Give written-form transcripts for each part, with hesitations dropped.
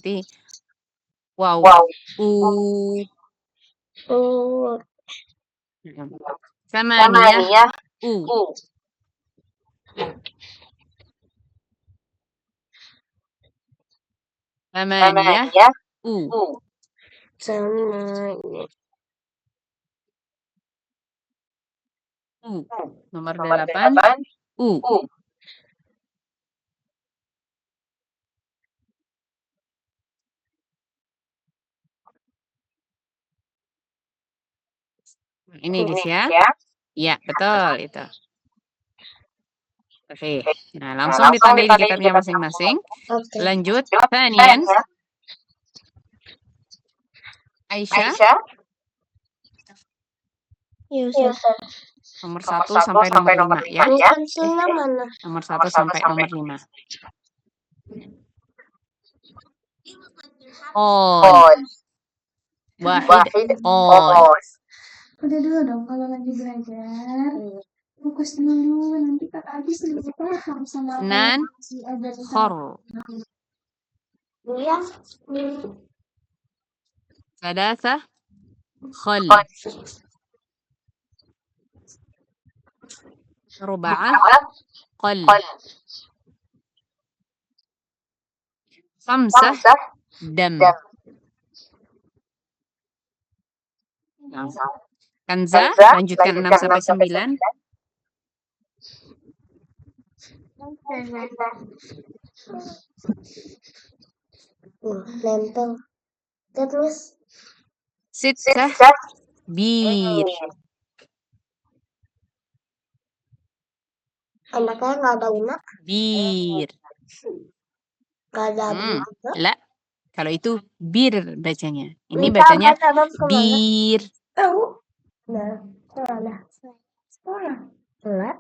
berarti waw. Samaniyah. Samaniyah. Nomor 8. Ini guys ya. Iya, betul itu. Oke. Nah, langsung ditandai di kitabnya masing-masing. Lanjut. Thaniyan. Aisyah. Nomor 1 sampai nomor 5 ya. Nomor 1 sampai nomor 5. Wahid. Udah dulu dong kalau lagi belajar. Fokus dulu, nanti Kak habis lebih paham sama Nan. Khor. Salasah. Khol. Ruba'ah. Qol. Khamsah. Dam. Nah. Kanza, lanjutkan 6 sampai 9. Nempel. Terus Sittah. Bir. anaknya nggak ada una. Bir. Nggak ada una. La. Kalau itu bir bacanya. Ini bacanya bir. Tahu. Nah, sekolah. Enggak.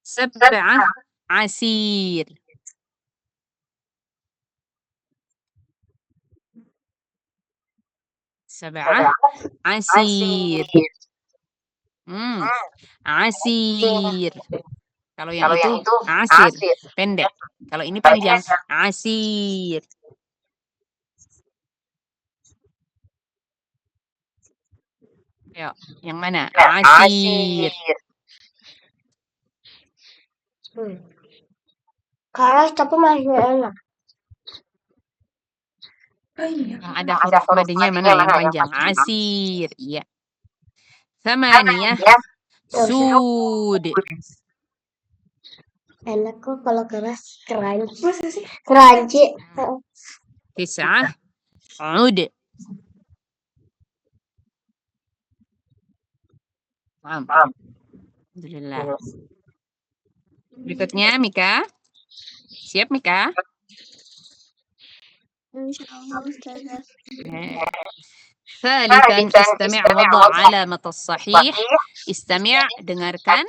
Sab'ah. Asir. Sab'ah. Asir. Asir. Kalau yang itu asir, pendek. Kalau ini panjang, asir. Ayo, yang mana? Asir. Keras tapi masih enak. Yang ada huruf madanya mana yang panjang? Asir. Iya. Samaniyah. Sud. Enak kok kalau keras, crunchy. Crunchy. Tis'ah. Ud. Alhamdulillah. Berikutnya Mika. Siap Mika? ثالثا استمع وضع علامة الصحيح. Istami' dengarkan.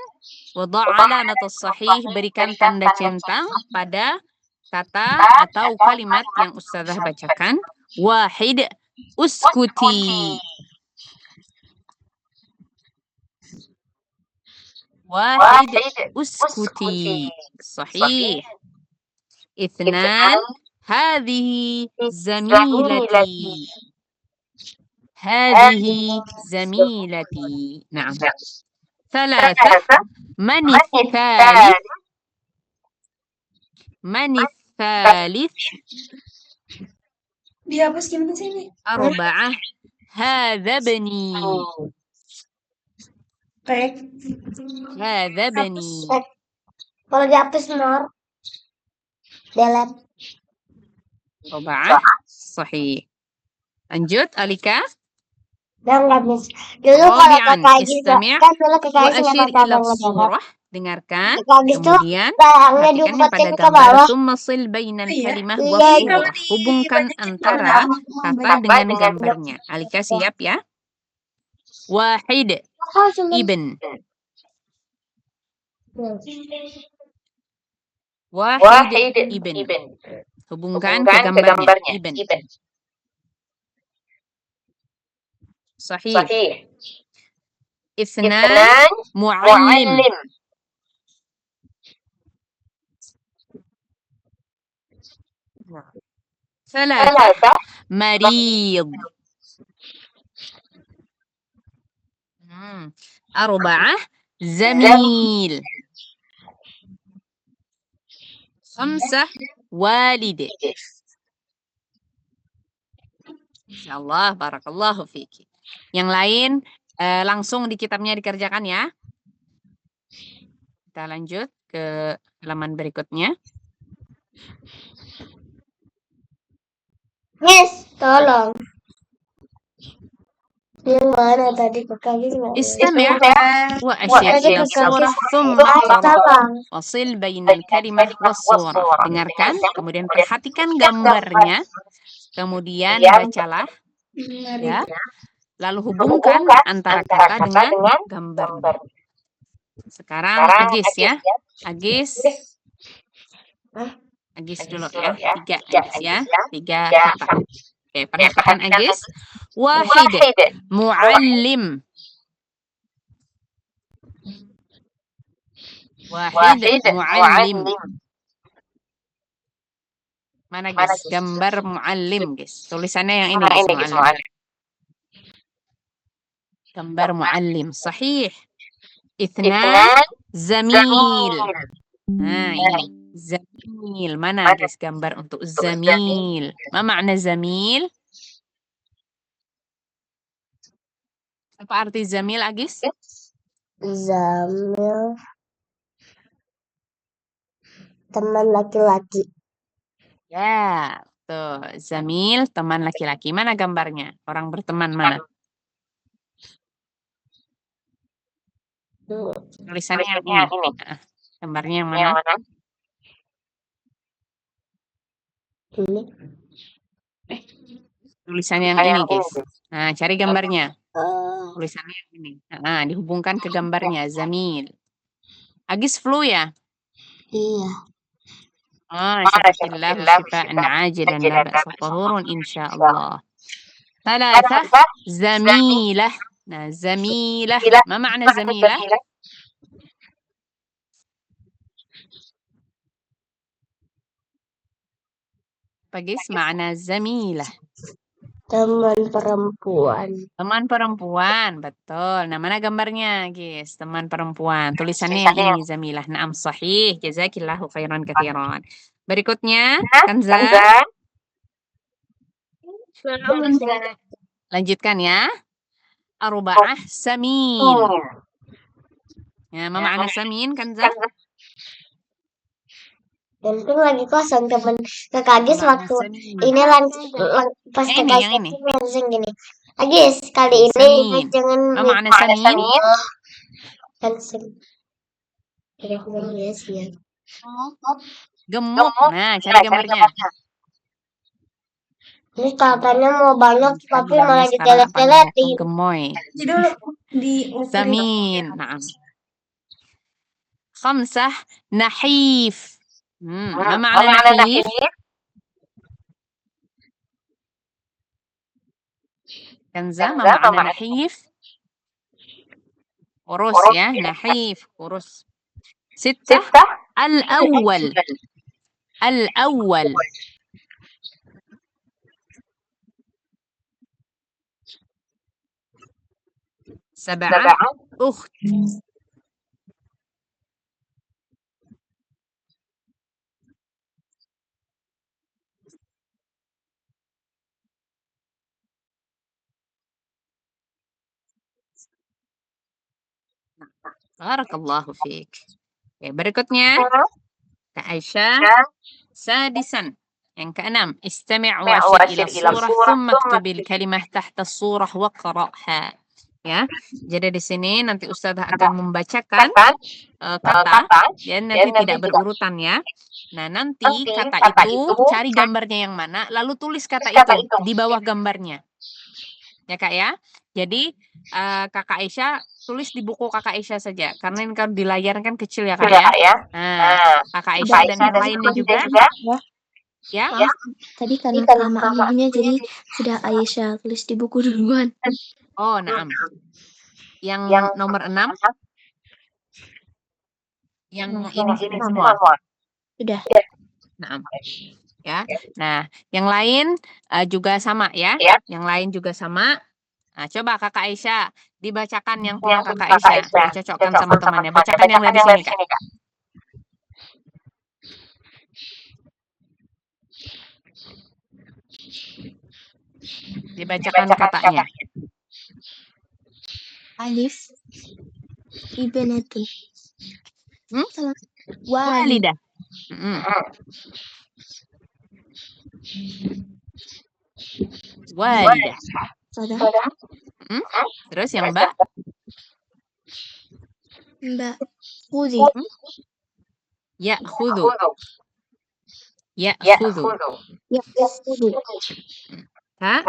Wada' alamat as-sahih, berikan tanda centang pada kata atau kalimat yang ustazah bacakan. Wahid, uskuti. Wahid, uskuti. Sahih. Ithnan, hadhihi zamilati. Hadhihi zamilati. Naam. Thalatha, man الثالث. Man الثالث. Dihapus gimana sih ini? Arba'ah. Hadha bani. Hadha bani. Kalau dihapus Nur, delete. Arba'ah. Sahih. Lanjut Alika. Dan nggak bisa. Dulu kalau Rabi'an, kakak gitu, istami' kan dulu kakak wa nggak asyir pakai ila abang surah. Dengarkan. gitu, Kemudian barangnya perhatikan yang pada diumpetin ke gambar. bawah. Summa sil bainal kalimah wa Iya, surah. Hubungkan antara kata dengan gambarnya. Alika siap ya? Wahid. Ibn. Wahid ibn. Hubungkan ke gambarnya. Ibn. Sahih. Ithnan mu'allim. ثلاثة مريض. 4 زميل. 5 والد. Insyaallah, barakallahu fiki. Yang lain langsung di kitabnya dikerjakan ya. Kita lanjut ke halaman berikutnya. Miss, tolong. Yang mana tadi Kak استمع وأشر إلى الصورة ثم اقرأ وصل بين الكلمة والصورة. Dengarkan, kemudian perhatikan gambarnya, kemudian bacalah, ya. Lalu hubungkan antara kata dengan gambar. Sekarang Agis ya. Agis dulu ya. 3 Agis ya. 3 kata. Oke, perhatikan Agis. Wahid, muallim. Wahid, muallim. Mana guys? Gambar muallim guys. Tulisannya yang ini guys, muallim. Gambar muallim. Sahih. Ithnan zamil. Nah, ini zamil. Mana guys gambar untuk zamil? Ma makna zamil? Apa arti zamil, Agis? Zamil teman laki-laki. Ya, tuh. Zamil teman laki-laki. Mana gambarnya? Orang berteman mana? Tulisannya yang ini. Gambarnya yang mana? Ini. Tulisannya yang ini, guys. Nah, cari gambarnya. Tulisannya yang ini. Nah, dihubungkan ke gambarnya. Zamil. Agis flu ya? Iya. Syafakillah syifaan ajilan la ba'sa tahurun insyaallah. 3 zamilah. Nah, zamilah. Ma makna zamilah? Pagis makna zamilah. Teman perempuan. Teman perempuan, betul. Nah, mana gambarnya, guys? Teman perempuan. Tulisannya yang ini, zamilah. Naam, sahih. Jazakillahu khairan katsiran. Berikutnya, Kanza. Lanjutkan ya. Arba'ah samin. Ya, ma makna samin, Kanza? Dan itu lagi kosong teman Kak Agis waktu ini pas Kak Agis langsung gini. Agis kali ini jangan makna samin. Langsung. Gemuk. Nah, cari gambarnya. Ini katanya mau banyak tapi malah ditelet-teletin. Gemoy. Di samin. Naam. 5 nahif. Ma makna nahif? Kanza, ma makna nahif? Kurus ya, nahif, kurus. 6 al-awwal. Al-awwal. 7 ukht. Barakallahu fiik. Oke, berikutnya Kak Aisyah. Sadisan. Yang ke-6. Istami' wa asyir ila surah thumma aktubil kalimah tahta surah wa qara'ha. Ya. Jadi di sini nanti Ustazah akan membacakan kata dan nanti tidak berurutan ya. Nah, nanti kata itu cari gambarnya yang mana, lalu tulis kata itu di bawah gambarnya. Ya, Kak ya. Jadi Kakak Aisyah tulis di buku Kakak Aisyah saja, karena ini kan di layar kan kecil ya Kak ya. Nah, Kakak Aisyah dan yang lainnya juga. Ya. Tadi karena kelamaan jadi sudah Aisyah tulis di buku duluan. Oh, naam. Yang nomor 6. Yang ini semua. Sudah. Naam. Ya. Nah, yang lain juga sama ya. Yang lain juga sama. Nah, coba Kakak Aisyah dibacakan yang punya Kakak Aisyah, dicocokkan sama temannya. Bacakan yang dari sini, Kak. Dibacakan katanya. Alif ibnatu. Walidah. Walidah. Terus yang Mbak? Mbak khudi. Ya'khudhu. Ya'khudhu. Ya'khudhu. Ha?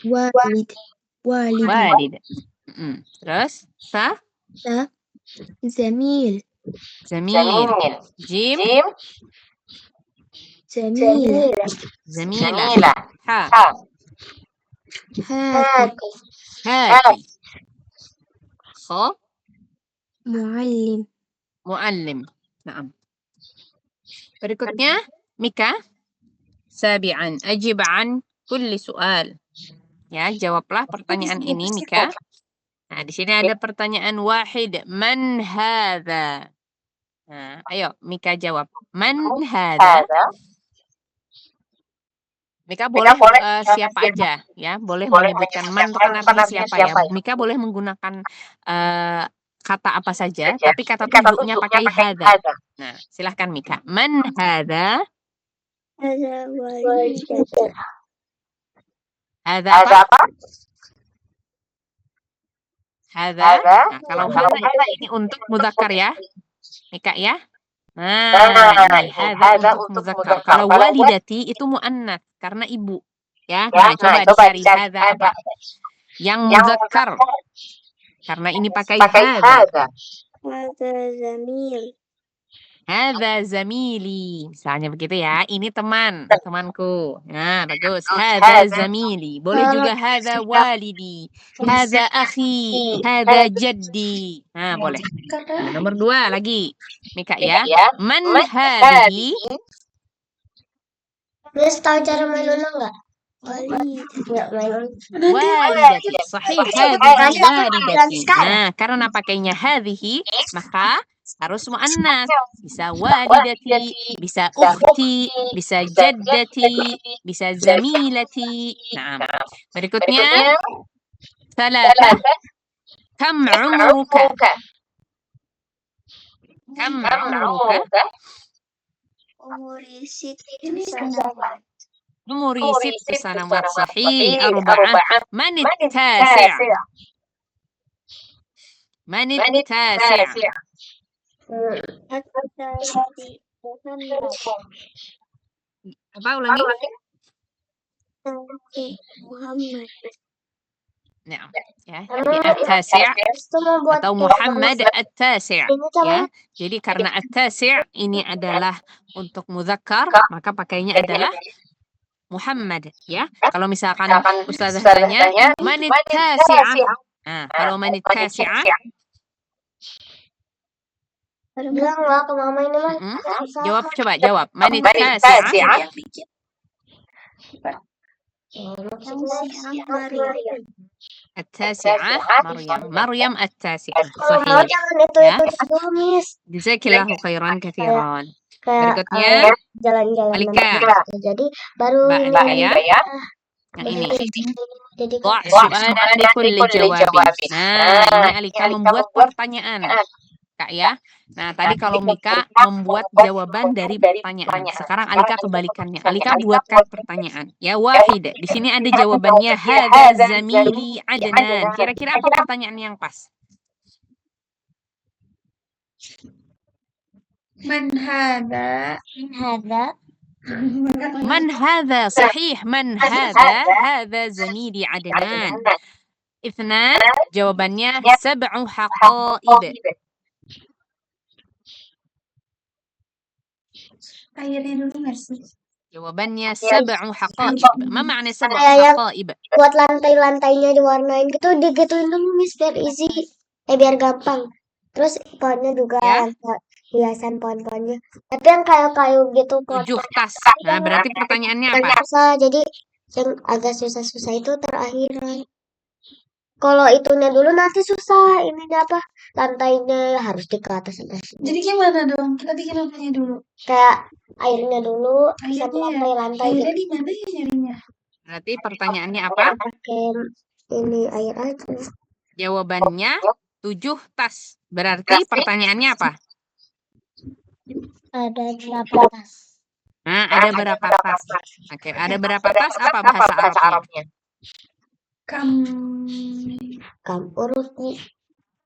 Walid. Walid. Terus? Sa? Zamil. Zamil. Jim? Jamil. Zamila. Ha? Hati. Hati. Kha? Muallim. Muallim. Naam. Berikutnya, Mika. Sabi'an. Ajib an kulli soal. Ya, jawablah pertanyaan ini, Mika. Nah, di sini ada pertanyaan wahid. Man hadha? Nah, ayo, Mika jawab. Man hadha? Mika boleh siapa aja, ya. Boleh menyebutkan man itu kan artinya siapa ya. Mika boleh menggunakan kata apa saja, tapi kata tunjuknya pakai hadha. Nah, silahkan Mika. Man hadha? Hadha apa? Hadha. Nah, kalau hadha ini untuk mudzakkar ya, Mika ya. Nah, ini hadza untuk muzakkar. Kalau walidati itu muannats karena ibu. Ya. Nah, coba dicari hadza apa? Yang muzakkar. Karena ini pakai hadza. Hadza zamil. Hadza zamili. Misalnya begitu ya. Ini temanku. Nah, bagus. Hadza zamili. Boleh juga hadza walidi. Hadza akhi. Hadza jaddi. Nah, boleh. Nah, nomor 2 lagi. Mika ya. Man hadhihi? Miss tahu cara main Uno enggak? Walidati. Sahih, hadhihi walidati. Nah, karena pakainya hadhihi, maka harus muannas. Bisa walidati, bisa ukhti, bisa jaddati, bisa zamilati. Nah, berikutnya salatah. Kam umruka? Kam umruka? Umuri 6 sanawat. عمري 6 سنوات. صحيح. 4. من التاسع؟ من التاسع؟ Apa ulangi? Muhammad. Nah, ya. Jadi at-tasi' atau Muhammad at-tasi'. Ya. Jadi karena at-tasi' ini adalah untuk mudzakkar, maka pakainya adalah Muhammad, ya. Kalau misalkan Ustazah tanya, manit tasi'ah? Nah, kalau manit tasi'ah? Bilang lah ke mama ini mah. Jawab, coba jawab. Manit tasi'ah? At-tasi'ah Maryam. Maryam at-tasi'ah. Sahih. Ya. Jazakillahu khairan katsiran. Berikutnya jalan-jalan Alika. Jadi baru ya. Yang ini. Soalan likulli jawabin. Nah, ini Alika membuat pertanyaan. Kak ya. Nah, tadi kalau Mika membuat jawaban dari pertanyaan. Sekarang Alika kebalikannya. Alika buatkan pertanyaan. Ya, wahid. Di sini ada jawabannya hadza zamili Adnan. Kira-kira apa pertanyaan yang pas? Man hadza? من هذا؟ صحيح. من هذا؟ هذا زميلي عدنان. 2. Jawabannya 7 حقائب. Akhirnya dulu nggak sih? Jawabannya 7 حقائب. Ma makna 7 حقائب? Buat lantai-lantainya diwarnain gitu, digituin dulu Miss biar easy. Biar gampang. Terus pohonnya juga hiasan pohon-pohonnya. Tapi yang kayu-kayu gitu 7 tas. Nah, berarti pertanyaannya apa? susah. Jadi yang agak susah-susah itu terakhiran. Kalau itunya dulu nanti susah. Ini apa? Lantainya harus di ke atas atas. Jadi gimana dong? Kita bikin apanya dulu? Kayak airnya dulu, Airnya sama ya. lantai-lantai Airnya gitu. di mana ya nyarinya? Berarti pertanyaannya apa? Pakai ini air aja. Jawabannya 7 tas. Berarti pertanyaannya apa? Ada berapa tas? Nah, ada berapa tas? Oke, ada berapa tas? Apa bahasa Arabnya? Kam uruki.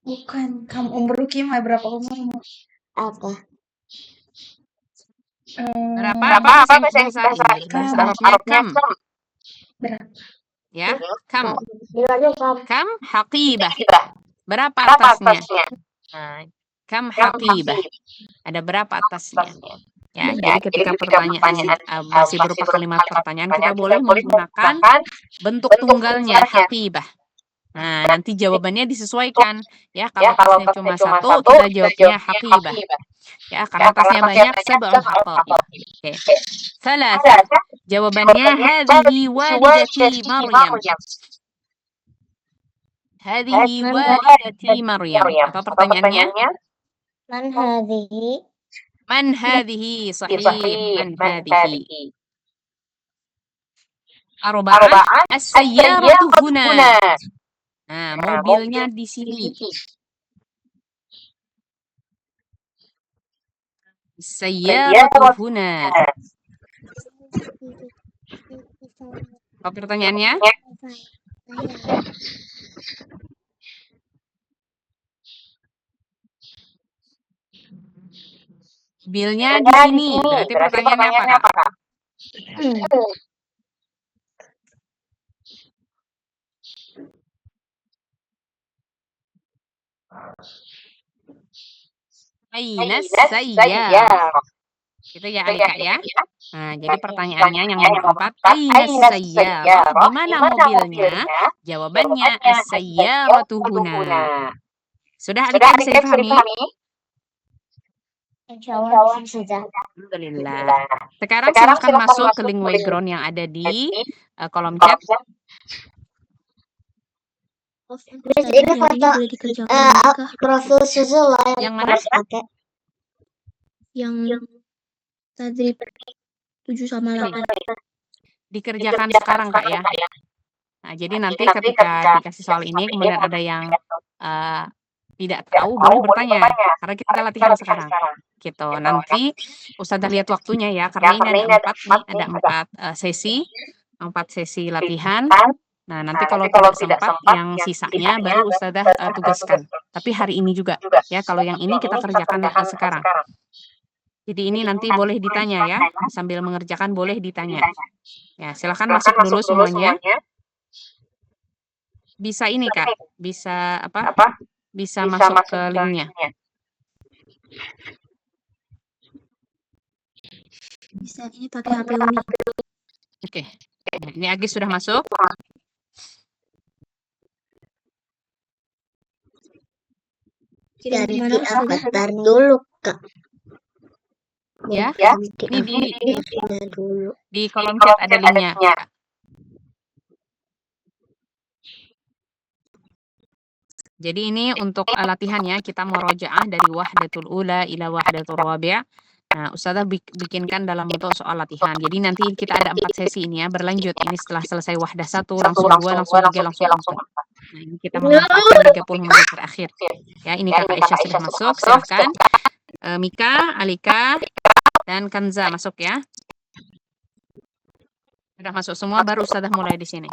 Bukan. Kamu umruki mah berapa umurmu? Apa? Berapa bahasa Inggris? Bahasa Arabnya kam. Berapa? Ya, kam. Bilangnya kam. Kam haqibah. Berapa tasnya? Nah, kam haqibah. Ada berapa tasnya? Ya, jadi ketika pertanyaan masih berupa kalimat pertanyaan, kita boleh menggunakan bentuk tunggalnya haqibah. Nah, nanti jawabannya disesuaikan. Ya, kalau tasnya cuma satu, kita jawabnya haqibah. Ya, karena tasnya banyak, sab'u haqaib. Oke. Thalatha. Jawabannya hadhihi walidati Maryam. Hadhihi walidati Maryam. Apa pertanyaannya? Man hadhihi? Man hadhihi? Sahih. Man hadhihi? Arba'ah. As-sayyaratu huna. Nah, mobilnya di sini. As-sayyaratu huna. Apa pertanyaannya? Mobilnya di sini. Berarti pertanyaannya apa, Kak? Aina sayyarah. Gitu ya, Alika ya. Nah, jadi pertanyaannya yang nomor 4, aina sayyarah? Di mana mobilnya? Jawabannya as-sayyaratu huna. Sudah Alika bisa dipahami? Insyaallah sudah. Alhamdulillah. Sekarang silakan masuk ke link Wayground yang ada di kolom chat. Terus ini foto profil Suzula Yang mana? pakai. Yang tadi 7 sama 8. Dikerjakan sekarang, Kak ya. Nah, jadi nanti ketika dikasih soal ini kemudian ada yang tidak tahu, boleh bertanya karena kita latihan sekarang. Gitu. Nanti Ustazah lihat waktunya ya, karena ini ada 4 sesi, 4 sesi latihan. Nah, nanti kalau tidak sempat yang sisanya baru Ustazah tugaskan. Tapi hari ini juga ya, kalau yang ini kita kerjakan sekarang. Jadi ini nanti boleh ditanya ya, sambil mengerjakan boleh ditanya. Ya, silakan masuk dulu semuanya. Bisa ini Kak, bisa apa? Bisa masuk ke linknya. Bisa ini pakai HP Umi. Oke. Nah, ini Agis sudah masuk. Jadi avatar dulu, Kak. Ya, ini di kolom chat ada linknya. Jadi ini untuk latihannya kita murojaah dari wahdatul ula ila wahdatul rabi'. Nah, Ustazah bikinkan dalam bentuk soal latihan. Jadi nanti kita ada 4 sesi ini ya, berlanjut. Ini setelah selesai wahdah 1, langsung 2, langsung 3, langsung 4. Nah, ini kita memanfaatkan 30 menit terakhir. Ya, ini Kakak Aisyah sudah masuk, silahkan. Mika, Alika, dan Kanza masuk ya. Sudah masuk semua, baru Ustazah mulai di sini.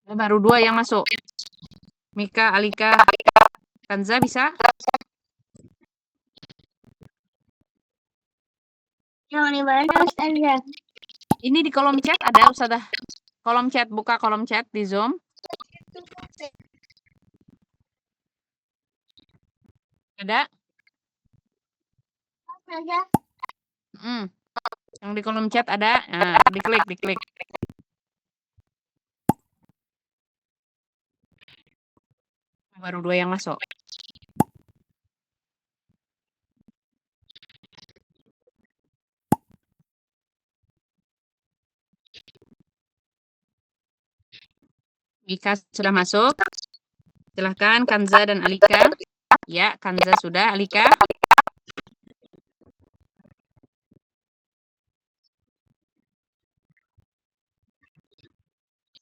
Baru 2 yang masuk. Mika, Alika, Kanza bisa? Yang di mana Ustazah? Ini di kolom chat ada Ustazah. Kolom chat, buka kolom chat di Zoom. Ada? Yang di kolom chat ada, nah, diklik. Baru 2 yang masuk. Jika sudah masuk, silahkan Kanza dan Alika. Ya, Kanza sudah, Alika.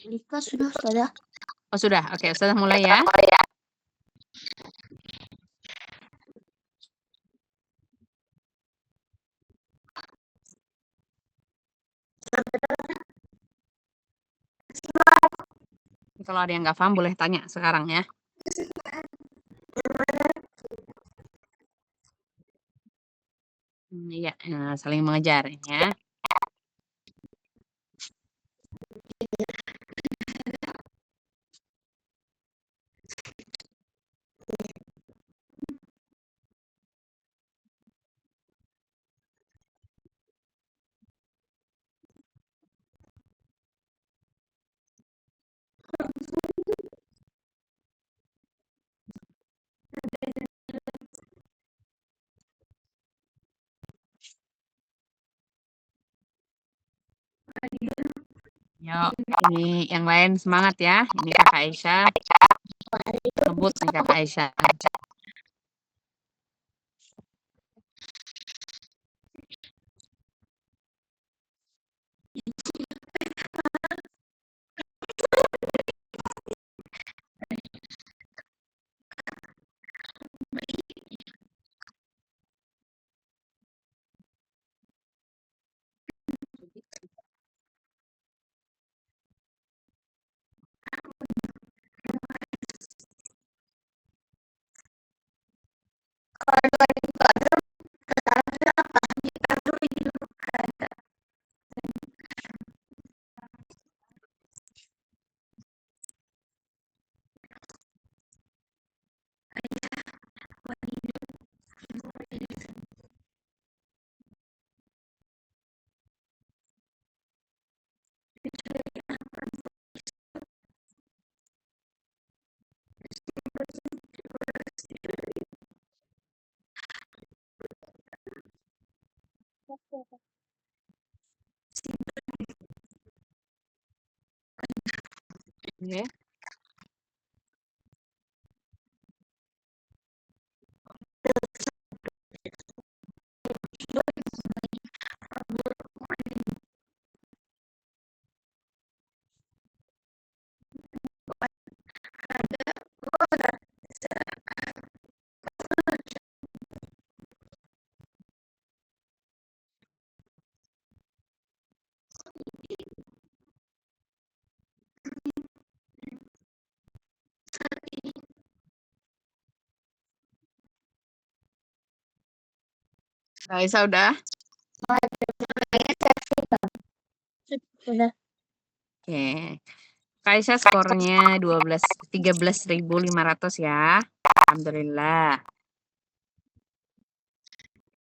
Alika sudah, Ustazah. Oh sudah, oke, Ustazah mulai ya. Kalau ada yang nggak paham boleh tanya sekarang ya. Iya, saling mengejar ya. Yuk, ini yang lain semangat ya. Ini Kakak Aisyah. Ngebut nih Kakak Aisyah. Oke. Kak Aisyah udah? Sudah. Oke. Kak Aisyah skornya 13.500 ya. Alhamdulillah.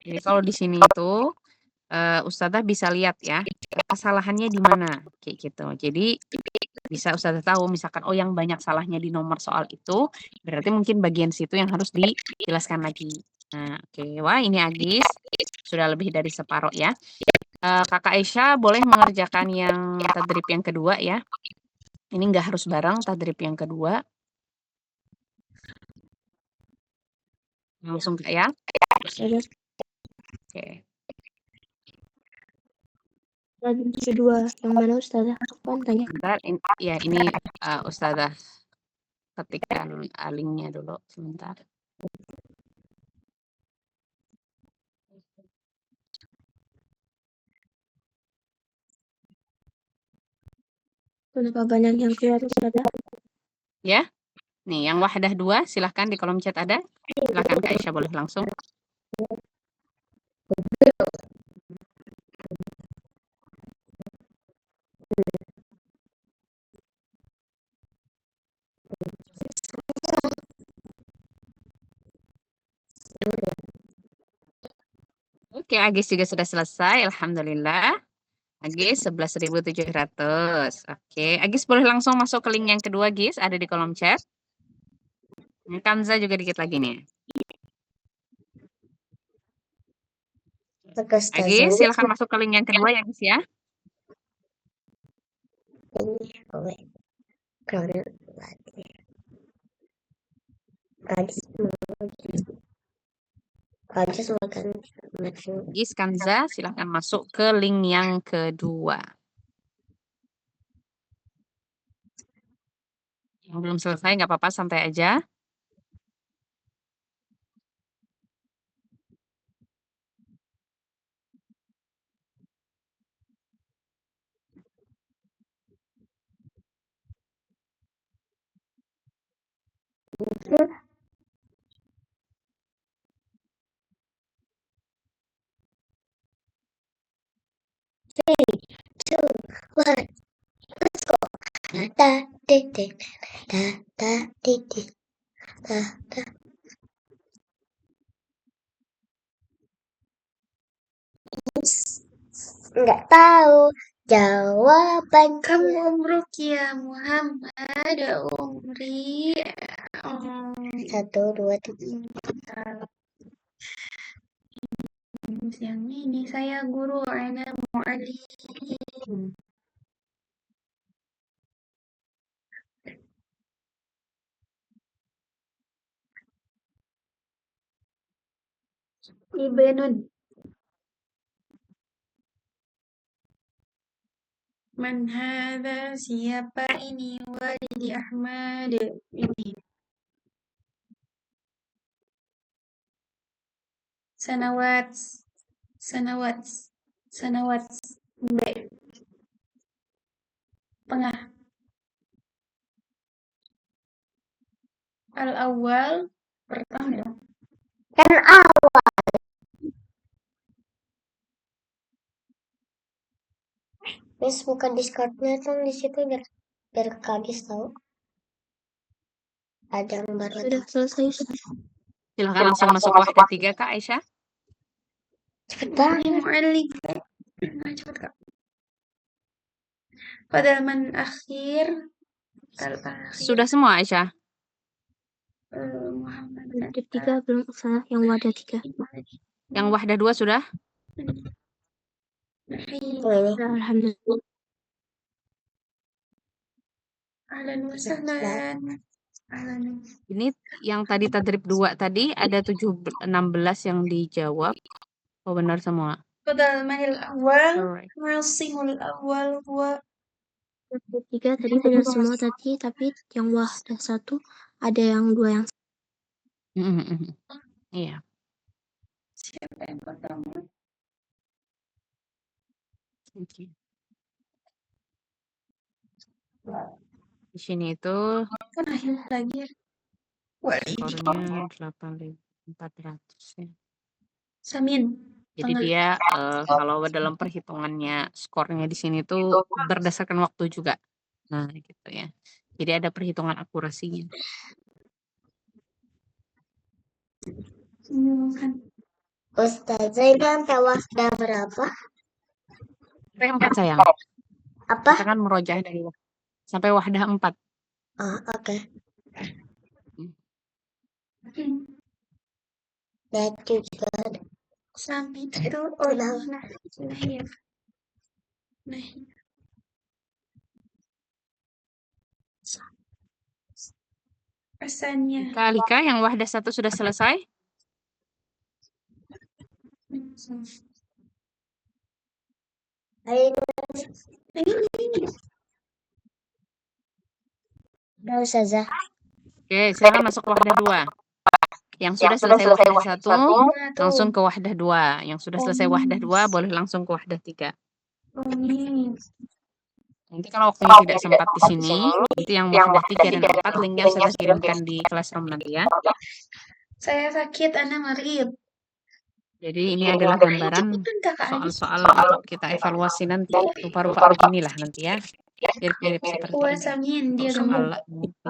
Jadi kalau di sini itu Ustazah bisa lihat ya, kesalahannya di mana kayak gitu. Jadi bisa Ustazah tahu misalkan oh yang banyak salahnya di nomor soal itu, berarti mungkin bagian situ yang harus dijelaskan lagi. Nah, oke. Wah, ini Agis sudah lebih dari separuh ya. Kakak Aisyah boleh mengerjakan yang tadrib yang kedua ya. Ini nggak harus bareng tadrib yang kedua. Langsung Kak ya. Sudah. Oke. Lagi kedua. Yang mana, Ustazah? Kapan tanya? Bentar, ini Ustazah ketikkan linknya dulu sebentar. Kenapa banyak yang keluar, Ustazah? Ya, nih yang Wahdah 2 silahkan di kolom chat ada. Silahkan Kak Aisyah boleh langsung. Oke, Oke, Agis juga sudah selesai. Alhamdulillah. Agis 11.700. Oke, Agis boleh langsung masuk ke link yang kedua, Gis. Ada di kolom chat. Kanza juga dikit lagi nih. Agis, silahkan masuk ke link yang kedua ya, Agis ya. Agis, Kanza, silahkan masuk ke link yang kedua. Yang belum selesai nggak apa-apa, santai aja. Nggak tahu jawaban. Kamu Rukia Muhammad Umri. Satu, dua, tiga. Yang ini saya guru Ana Mu'alim. Ibnun. Man hadha, siapa ini? Walidi Ahmad. Ini. Sanawat. B. Tengah. Al-awwal. Pertama dong. Kan Miss buka Discord-nya tuh di situ biar Kagis tahu. Ada yang baru. Sudah selesai. Silahkan langsung masuk wahdah 3, Kak Aisyah. Cepet banget. Mu'alim. Nah, cepet Kak. Pada man akhir. Sudah semua, Aisyah? Muhammad. Wahdah 3 belum salah, yang wahdah 3. Yang wahdah 2 sudah? Oh, ini. Alhamdulillah. Ahlan wa sahlan. Ini yang tadi tadrib 2 tadi ada 16 yang dijawab. Oh, benar semua. Badal manil awal. Alright. Masimul awal huwa. Wahdah 3 tadi benar semua tadi, tapi yang wahdah 1 ada yang 2 yang Iya. Siapa yang pertama? Oke. Di sini itu Kan akhir lagi ya. skornya 8.400 ya. Samin. Jadi dia kalau dalam perhitungannya skornya di sini tuh berdasarkan waktu juga. Nah, gitu ya. Jadi ada perhitungan akurasinya. Ustazah ini sampai wahdah berapa? Sampai 4 sayang. Apa? Kita kan merojah dari sampai wahdah 4. Oh, oke. Lihat juga. Samin itu nah. Pesannya. Kalika yang wahdah 1 sudah selesai? Ini. Udah Ustazah. Oke, silakan masuk ke wahdah 2. Yang sudah selesai wahdah 1 langsung ke wahdah 2. Yang sudah selesai wahdah 2 boleh langsung ke wahdah 3. Nanti kalau waktunya tidak sempat di sini, nanti yang wahdah 3 dan 4 linknya saya kirimkan di classroom nanti ya. Saya sakit, Ana marid. Jadi ini adalah gambaran soal-soal untuk kita evaluasi nanti. Rupa-rupa beginilah nanti ya. Mirip-mirip seperti ini. Samin dia Soal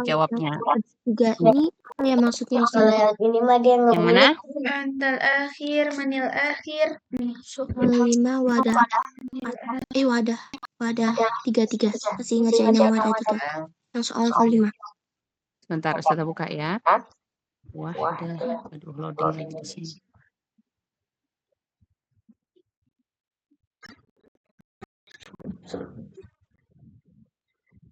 jawabnya. Tiga ini Ya maksudnya kalau yang ini mah dia Yang mana? Antal akhir, manil akhir. lima wadah. Wadah 3. Masih ngerjain yang wadah 3. Yang soal kelima. Sebentar, Ustazah buka ya. Wahdah. Aduh, loading lagi di sini.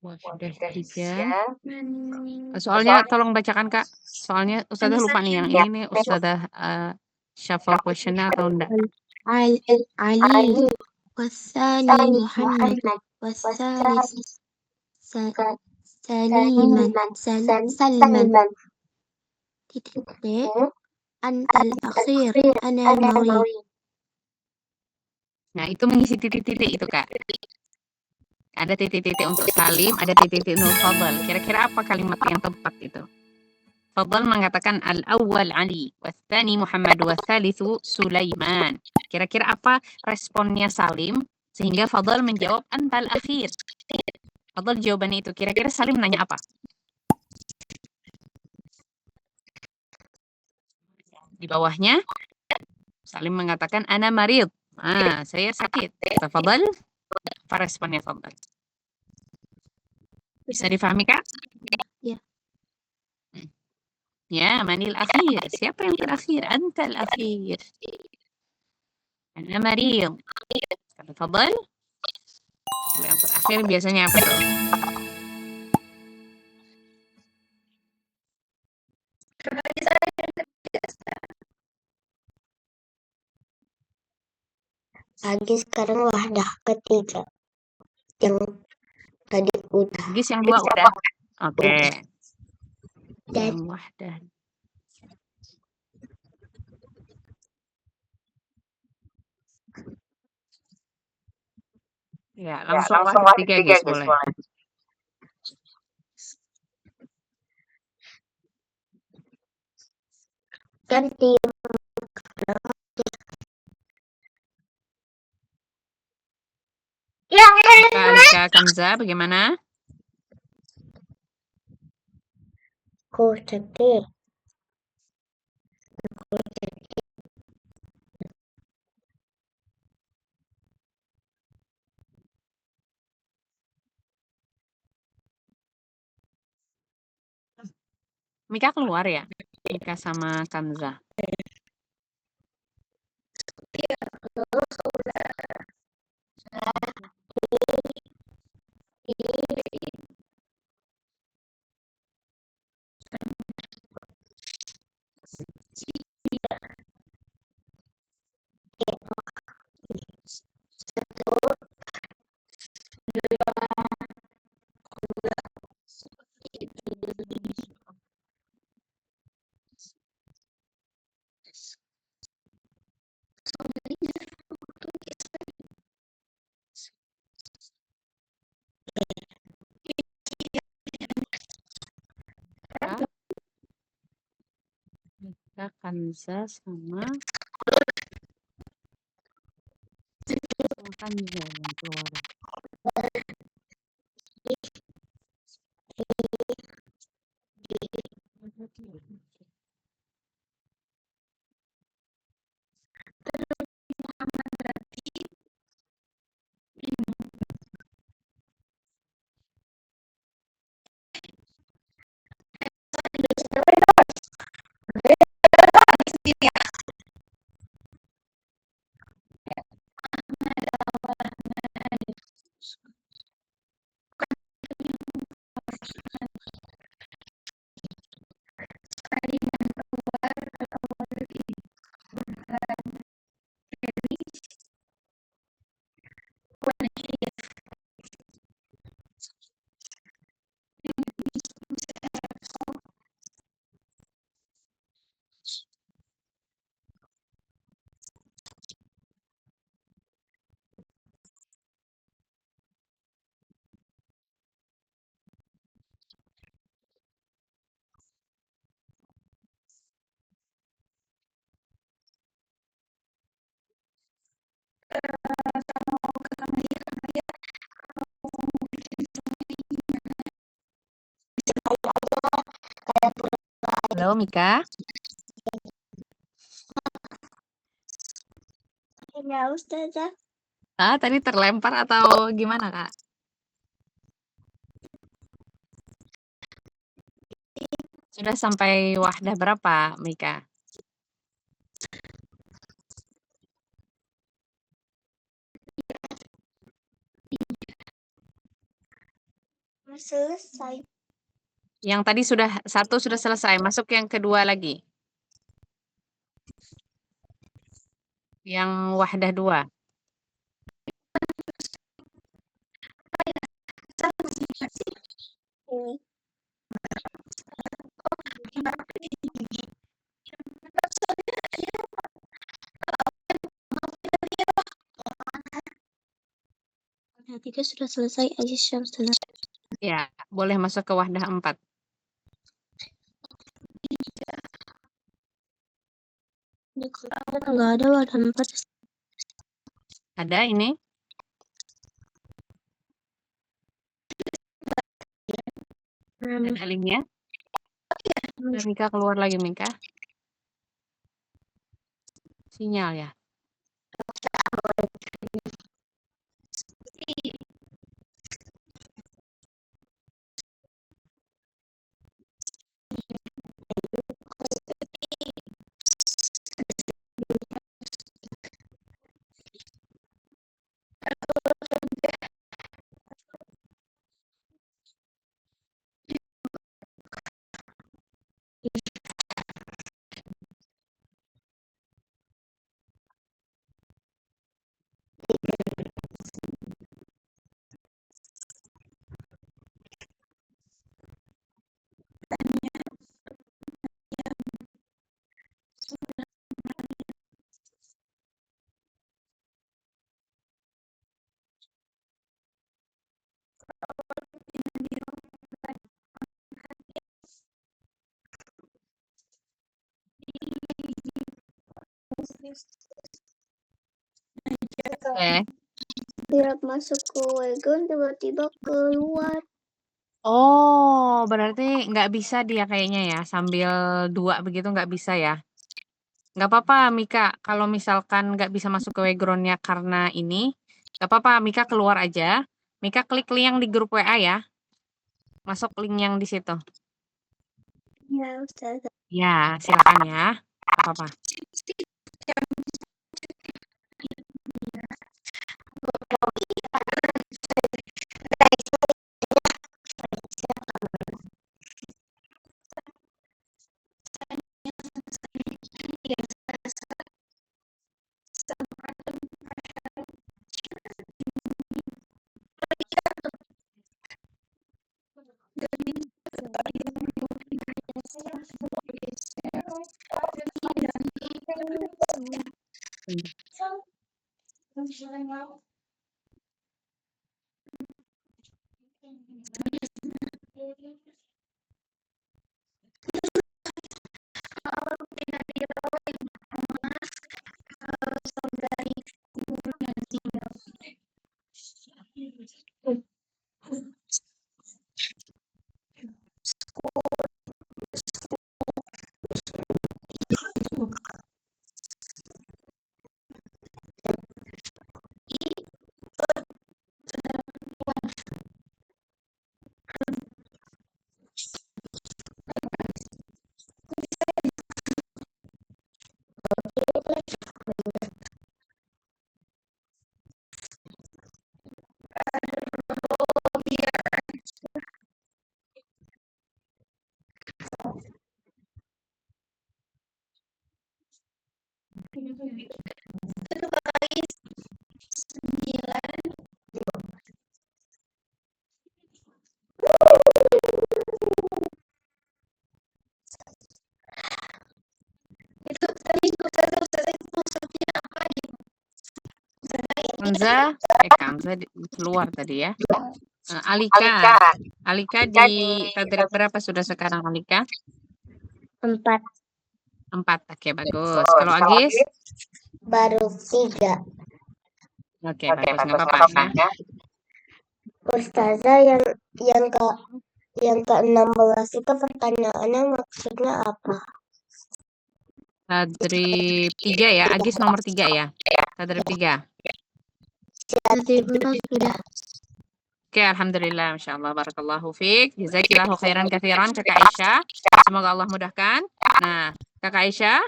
Wahdah 3. Soalnya tolong bacakan, Kak. Soalnya Ustazah lupa nih yang ini nih Ustazah shuffle questionnya atau enggak. Ali wasani Muhammad wasalis Salman titik antal akhir ana mawi. Nah, itu mengisi titik-titik itu, Kak. Ada titik-titik untuk Salim, ada titik-titik untuk Fadl. Kira-kira apa kalimat yang tepat itu? Fadl mengatakan al-awwal Ali, wathani Muhammad, wathalithu Sulaiman. Kira-kira apa responnya Salim sehingga Fadl menjawab antal akhir? Fadl jawabannya itu. Kira-kira Salim nanya apa? Di bawahnya Salim mengatakan ana marid. Saya sakit. Kata Fadl, apa responnya Fadl? Bisa difahami, Kak? Ya. Ya, manil akhir. Siapa yang terakhir? Antal akhir. Ana marid. Kata Fadl. Kalau yang terakhir biasanya apa tuh? Lagi sekarang wadah ketiga. Yang tadi udah. Gis yang 2 udah. Oke. Dan Yang wahdah. Ya, langsung wahdah 3 Gis boleh. ganti Kak Alika Kanza, bagaimana? cantik. Mika keluar ya? Mika sama Kanza. Mika, Kanza sama Kanza yang keluar. Halo, Mika. Ya, Ustazah. Tadi terlempar atau gimana, Kak? Sudah sampai wahdah berapa, Mika? Selesai. Yang tadi satu sudah selesai, masuk yang kedua lagi. Yang wahdah 2. Ini. Tiga sudah selesai aja sudah. Ya, boleh masuk ke wahdah 4. Enggak ada wadah 4. Ada ini? Ada linknya? Mika keluar lagi, Mika. Sinyal ya. Tiap masuk ke wagon tiba-tiba keluar. Oh, berarti nggak bisa dia kayaknya ya, sambil 2 begitu nggak bisa ya? Nggak apa-apa, Mika. Kalau misalkan nggak bisa masuk ke background-nya karena ini, nggak apa-apa, Mika keluar aja. Mika klik link yang di grup WA ya. Masuk link yang di situ. Ya, Ustazah. Ya, silakan ya. Nggak apa-apa. Kamza keluar tadi ya. Alika. Alika di tadrib berapa sudah sekarang, Alika? 4. 4. Oke, bagus. Kalau Agis? Baru 3. Oke, bagus. Nggak apa-apa ya. Ustazah yang ke Yang ke-16 itu pertanyaannya maksudnya apa? Tadrib 3 ya, Agis nomor 3 ya. Tadrib 3. Tadrib 4 sudah. Oke, alhamdulillah, masya Allah, barakallahu fiik. Jazakillahu khairan katsiran, Kakak Aisyah. Semoga Allah mudahkan. Nah, Kakak Aisyah,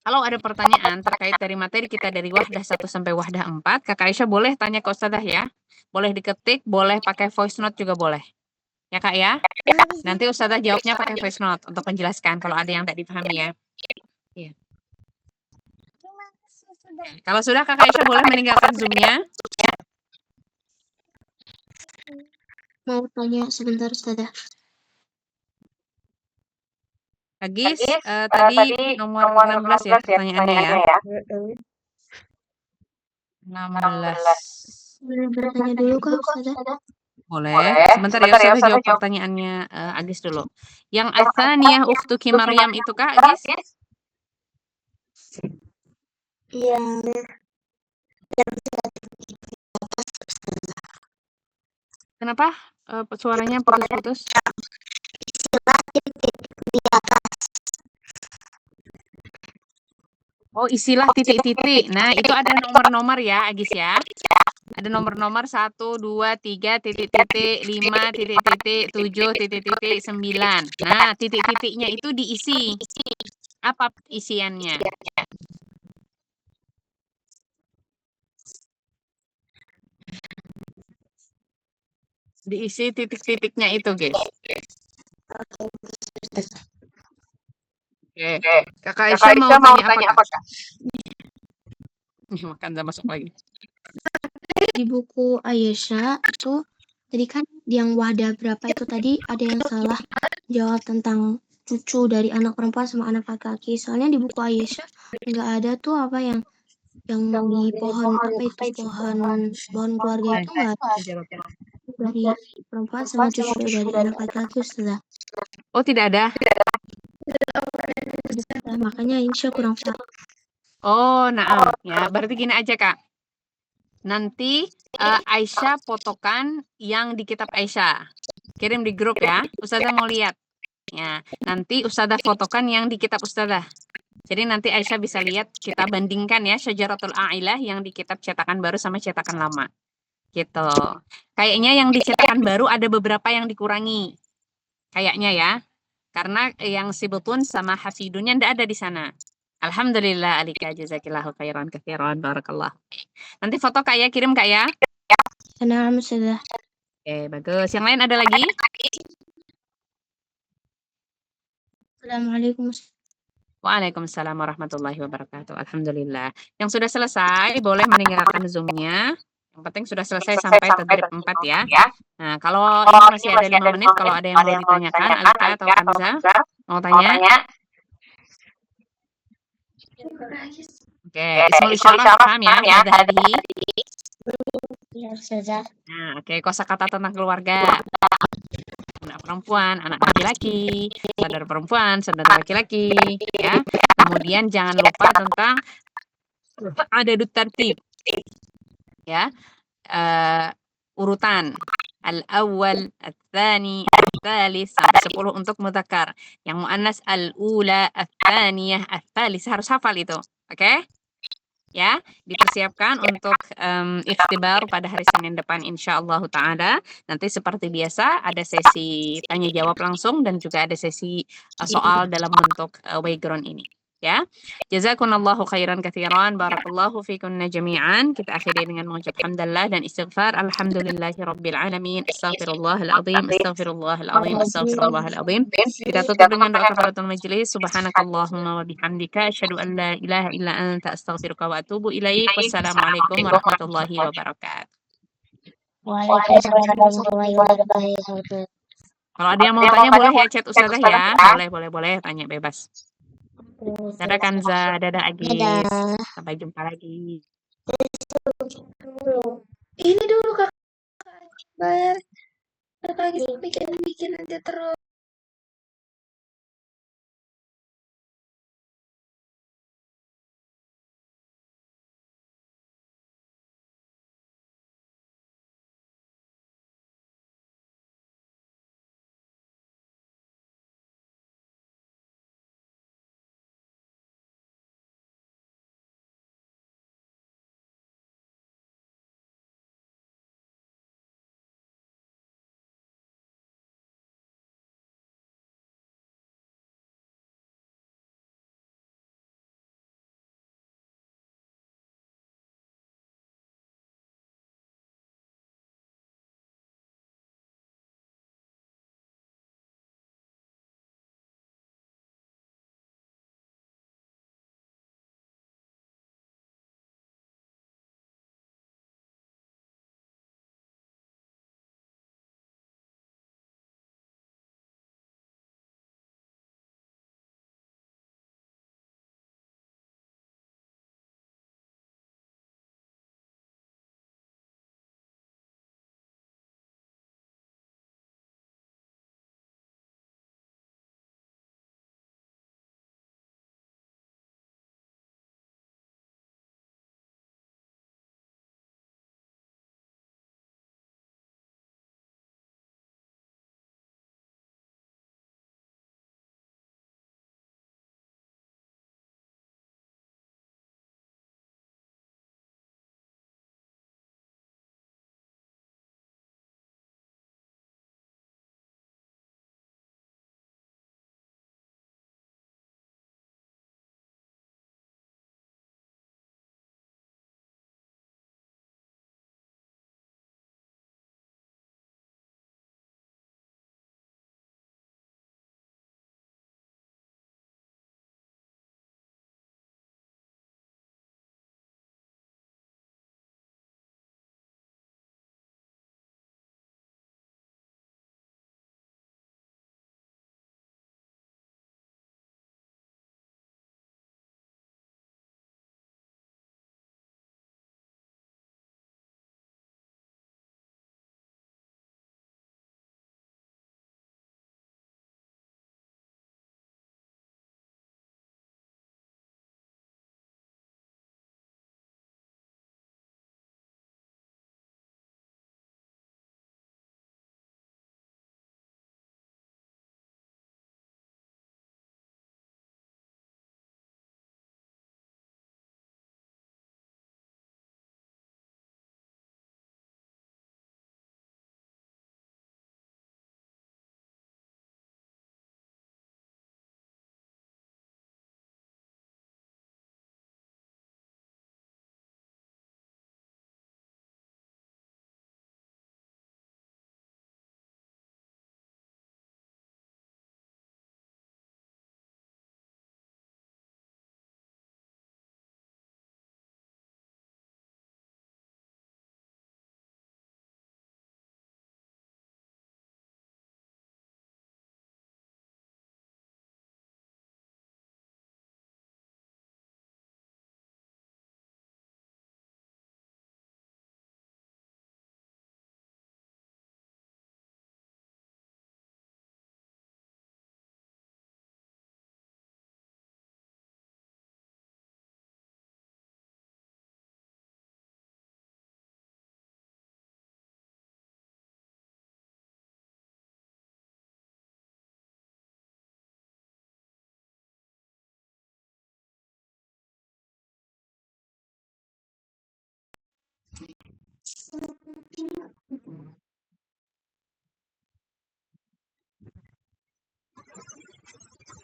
kalau ada pertanyaan terkait dari materi kita dari Wahdah 1 sampai Wahdah 4, Kakak Aisyah boleh tanya ke Ustazah ya. Boleh diketik, boleh pakai voice note juga boleh. Ya Kak ya? Nanti Ustazah jawabnya pakai voice note untuk menjelaskan kalau ada yang tidak dipahami ya. Iya. Kalau sudah Kakak Aisyah boleh meninggalkan Zoom-nya. Mau tanya sebentar, Ustazah. Agis, tadi nomor 16 ya pertanyaannya ya. 16. Boleh bertanya dulu kah, Ustazah? Boleh. Sebentar ya, Ustazah jawab pertanyaannya Agis dulu. Yang Atsaniyah ukhtuki Maryam itu Kak Agis? Yang Kenapa suaranya putus-putus? Oh, istilah titik-titik. Nah, itu ada nomor-nomor ya, Agis ya. Ada nomor-nomor 1, 2, 3, titik-titik, 5, titik-titik, 7, titik-titik, 9. Nah, titik-titiknya itu diisi. Apa isiannya? Diisi titik-titiknya itu, guys. Oke. Kakak Aisyah mau tanya apa, Kak? Makan sama masuk lagi. di buku Aisyah itu tadi kan yang wadah berapa itu tadi ada yang salah jawab tentang cucu dari anak perempuan sama anak laki-laki. Soalnya di buku Aisyah nggak ada tuh apa yang di pohon apa itu pohon keluarga itu nggak ada dari perempuan sama cucu dari anak laki-laki sudah. Oh, tidak ada. Makanya Aisyah kurang paham. Oh, naam. Ya, berarti gini aja, Kak. Nanti Aisyah fotokan yang di kitab Aisyah. Kirim di grup ya. Ustazah mau lihat. Ya, nanti Ustazah fotokan yang di kitab Ustazah. Jadi nanti Aisyah bisa lihat, kita bandingkan ya Syajaratul A'ilah yang di kitab cetakan baru sama cetakan lama. Gitu. Kayaknya yang di cetakan baru ada beberapa yang dikurangi. Kayaknya ya. Karena yang Sibutun sama Hafidunnya ndak ada di sana. Alhamdulillah alika jazakillahu khairan katsiran barakallah. Nanti foto Kak ya, kirim Kak ya. Nah, sudah. Oke, bagus. Yang lain ada lagi? Assalamualaikum. Waalaikumsalam warahmatullahi wabarakatuh. Alhamdulillah. Yang sudah selesai boleh meninggalkan Zoom-nya. Yang penting sudah selesai sampai tadrib 4 ya. Nah, kalau ini masih ada 5 menit, kalau ada yang mau ditanyakan, Alika atau Kanza, mau tanya? Oke, Ismul Isyarah paham ya, Ustazah Hadihi? Ya, Ustazah. Nah, oke, kosakata tentang keluarga. Anak perempuan, anak laki-laki, saudara perempuan, saudara laki-laki, ya. Kemudian jangan lupa tentang adadut tartib, ya. Urutan al-awwal, al-thani, al-thalits sampai 10 untuk mudzakkar. Yang muannas al-ula, al-thaniyah, al-thalits harus hafal itu. Oke? Ya, dipersiapkan untuk ikhtibar pada hari Senin depan insyaallah taala. Nanti seperti biasa ada sesi tanya jawab langsung dan juga ada sesi soal dalam bentuk background ini. Ya. Jazakumullahu khairan katsiran, barakallahu fikunna jami'an. Kita akhiri dengan mengucap hamdalillah dan istighfar. Alhamdulillahirabbil alamin. Astaghfirullahal azim, astaghfirullahal azim, astaghfirullahal azim. Kita tutup dengan doa kafaratul majelis. Subhanakallahumma wa bihamdika asyhadu an la ilaha illa anta astaghfiruka wa atubu ilaik. Wassalamualaikum warahmatullahi wabarakatuh. Waalaikumsalam warahmatullahi wabarakatuh. Kalau ada yang mau tanya boleh ya chat Ustazah ya. Boleh tanya bebas. Dadah Kanza, dadah Agis. Dadah. Sampai jumpa lagi. Ini dulu Kak. Kakak bikin nanti terus.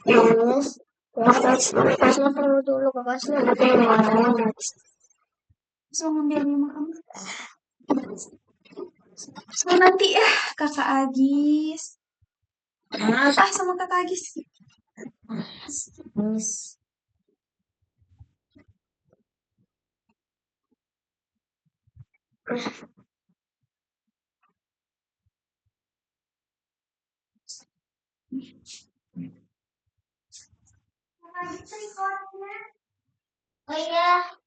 Miss, kelasnya perlu dulu ke kelasnya betul. So, ngambil rumah kamu. So, nanti ya, Kakak Agis. Sama Kakak Agis. Miss. Oh iya.